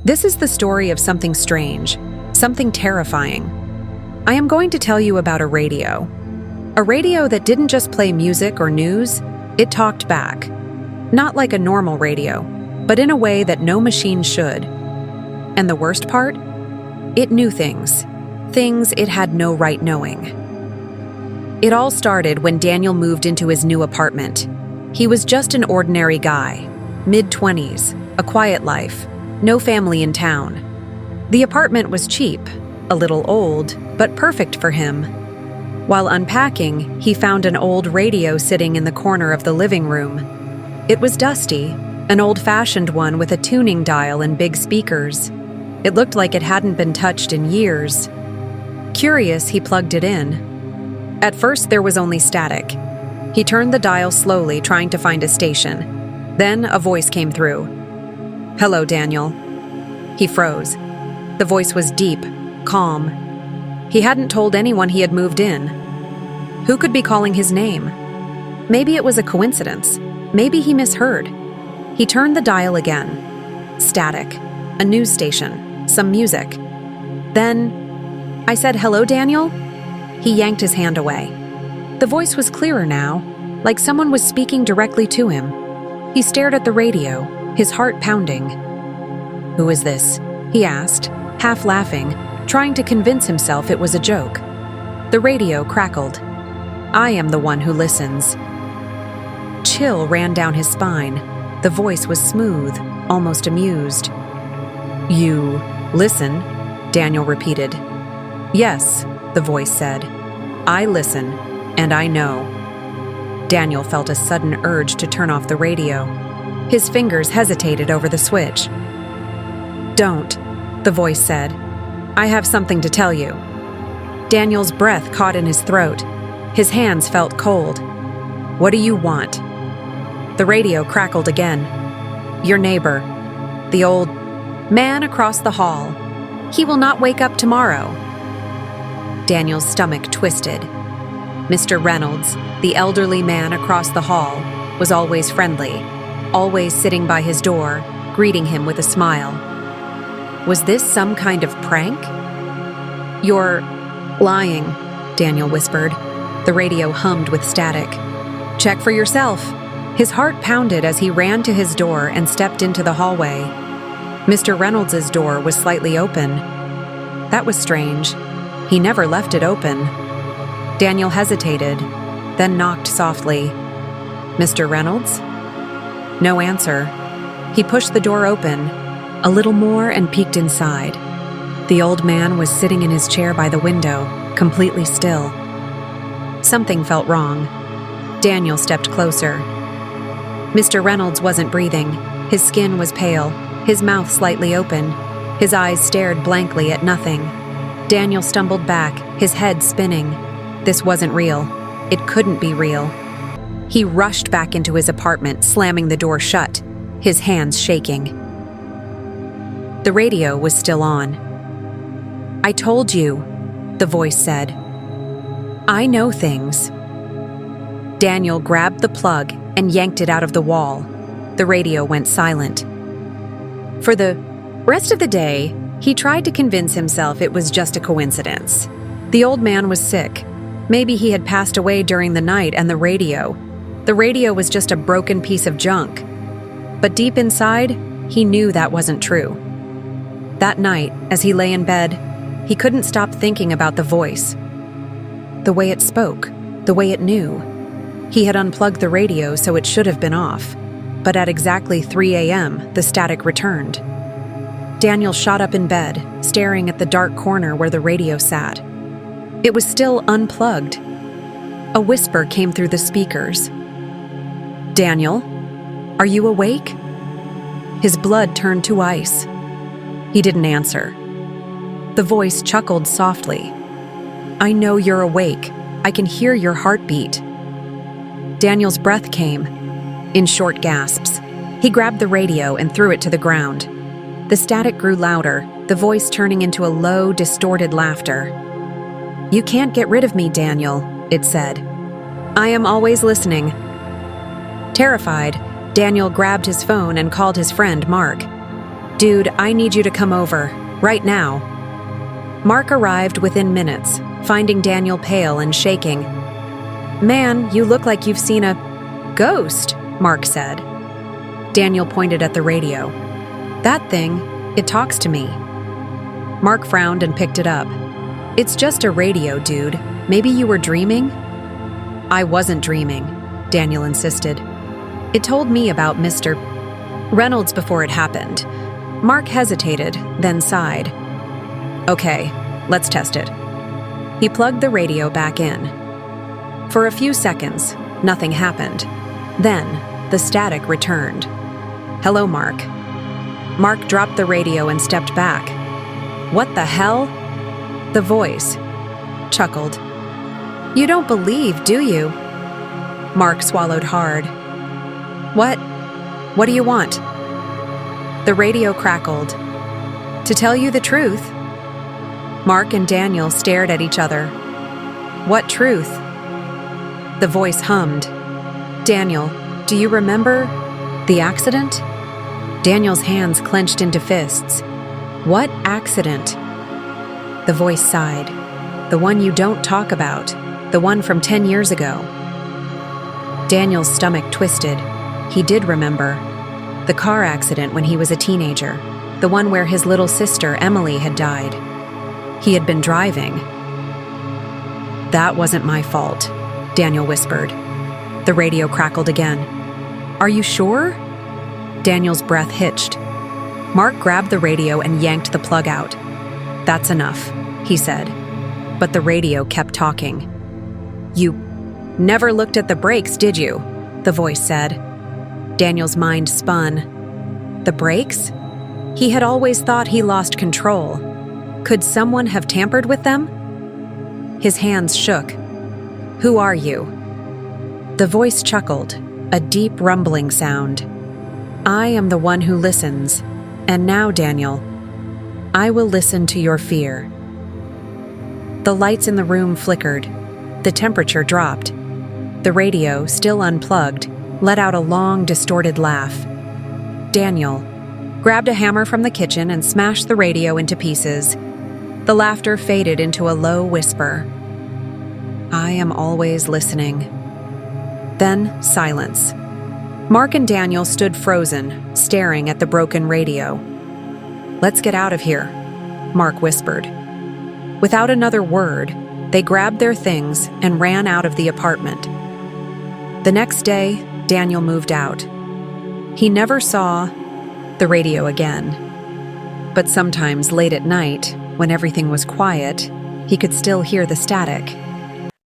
This is the story of something strange, something terrifying. I am going to tell you about a radio. A radio that didn't just play music or news, it talked back. Not like a normal radio, but in a way that no machine should. And the worst part? It knew things it had no right knowing. It all started when Daniel moved into his new apartment. He was just an ordinary guy, mid-20s, a quiet life, no family in town. The apartment was cheap, a little old, but perfect for him. While unpacking, he found an old radio sitting in the corner of the living room. It was dusty, an old-fashioned one with a tuning dial and big speakers. It looked like it hadn't been touched in years. Curious, he plugged it in. At first, there was only static. He turned the dial slowly, trying to find a station. Then a voice came through. "Hello, Daniel." He froze. The voice was deep, calm. He hadn't told anyone he had moved in. Who could be calling his name? Maybe it was a coincidence. Maybe he misheard. He turned the dial again. Static. A news station. Some music. Then, I said, "Hello, Daniel?" He yanked his hand away. The voice was clearer now, like someone was speaking directly to him. He stared at the radio, his heart pounding. "Who is this?" he asked, half laughing, trying to convince himself it was a joke. The radio crackled. "I am the one who listens." Chill ran down his spine. The voice was smooth, almost amused. "You listen?" Daniel repeated. "Yes," the voice said. "I listen, and I know." Daniel felt a sudden urge to turn off the radio. His fingers hesitated over the switch. "Don't," the voice said. "I have something to tell you." Daniel's breath caught in his throat. His hands felt cold. "What do you want?" The radio crackled again. "Your neighbor, the old man across the hall. He will not wake up tomorrow." Daniel's stomach twisted. Mr. Reynolds, the elderly man across the hall, was always friendly, always sitting by his door, greeting him with a smile. Was this some kind of prank? "You're lying," Daniel whispered. The radio hummed with static. "Check for yourself." His heart pounded as he ran to his door and stepped into the hallway. Mr. Reynolds' door was slightly open. That was strange. He never left it open. Daniel hesitated, then knocked softly. "Mr. Reynolds?" No answer. He pushed the door open, a little more, and peeked inside. The old man was sitting in his chair by the window, completely still. Something felt wrong. Daniel stepped closer. Mr. Reynolds wasn't breathing. His skin was pale, his mouth slightly open. His eyes stared blankly at nothing. Daniel stumbled back, his head spinning. This wasn't real. It couldn't be real. He rushed back into his apartment, slamming the door shut, his hands shaking. The radio was still on. "I told you," the voice said. "I know things." Daniel grabbed the plug and yanked it out of the wall. The radio went silent. For the rest of the day, he tried to convince himself it was just a coincidence. The old man was sick. Maybe he had passed away during the night, and the radio was just a broken piece of junk. But deep inside, he knew that wasn't true. That night, as he lay in bed, he couldn't stop thinking about the voice. The way it spoke, the way it knew. He had unplugged the radio, so it should have been off. But at exactly 3 a.m., the static returned. Daniel shot up in bed, staring at the dark corner where the radio sat. It was still unplugged. A whisper came through the speakers. "Daniel, are you awake?" His blood turned to ice. He didn't answer. The voice chuckled softly. "I know you're awake. I can hear your heartbeat." Daniel's breath came, in short gasps. He grabbed the radio and threw it to the ground. The static grew louder, the voice turning into a low, distorted laughter. "You can't get rid of me, Daniel," it said. "I am always listening." Terrified, Daniel grabbed his phone and called his friend, Mark. Dude, I need you to come over, right now. Mark arrived within minutes, finding Daniel pale and shaking. Man, you look like you've seen a ghost, Mark said. Daniel pointed at the radio. That thing, it talks to me. Mark frowned and picked it up. It's just a radio, dude. Maybe you were dreaming? I wasn't dreaming, Daniel insisted. It told me about Mr. Reynolds before it happened. Mark hesitated, then sighed. Okay, let's test it. He plugged the radio back in. For a few seconds, nothing happened. Then, the static returned. Hello, Mark. Mark dropped the radio and stepped back. What the hell? The voice chuckled. You don't believe, do you? Mark swallowed hard. What? What do you want? The radio crackled. To tell you the truth. Mark and Daniel stared at each other. What truth? The voice hummed. Daniel, do you remember the accident? Daniel's hands clenched into fists. What accident? The voice sighed. The one you don't talk about. The one from 10 years ago. Daniel's stomach twisted. He did remember. The car accident when he was a teenager. The one where his little sister, Emily, had died. He had been driving. That wasn't my fault, Daniel whispered. The radio crackled again. Are you sure? Daniel's breath hitched. Mark grabbed the radio and yanked the plug out. That's enough, he said. But the radio kept talking. You never looked at the brakes, did you? The voice said. Daniel's mind spun. The brakes? He had always thought he lost control. Could someone have tampered with them? His hands shook. Who are you? The voice chuckled, a deep rumbling sound. I am the one who listens. And now, Daniel, I will listen to your fear. The lights in the room flickered. The temperature dropped. The radio, still unplugged, let out a long, distorted laugh. Daniel grabbed a hammer from the kitchen and smashed the radio into pieces. The laughter faded into a low whisper. I am always listening. Then silence. Mark and Daniel stood frozen, staring at the broken radio. Let's get out of here, Mark whispered. Without another word, they grabbed their things and ran out of the apartment. The next day, Daniel moved out. He never saw the radio again. But sometimes late at night, when everything was quiet, he could still hear the static.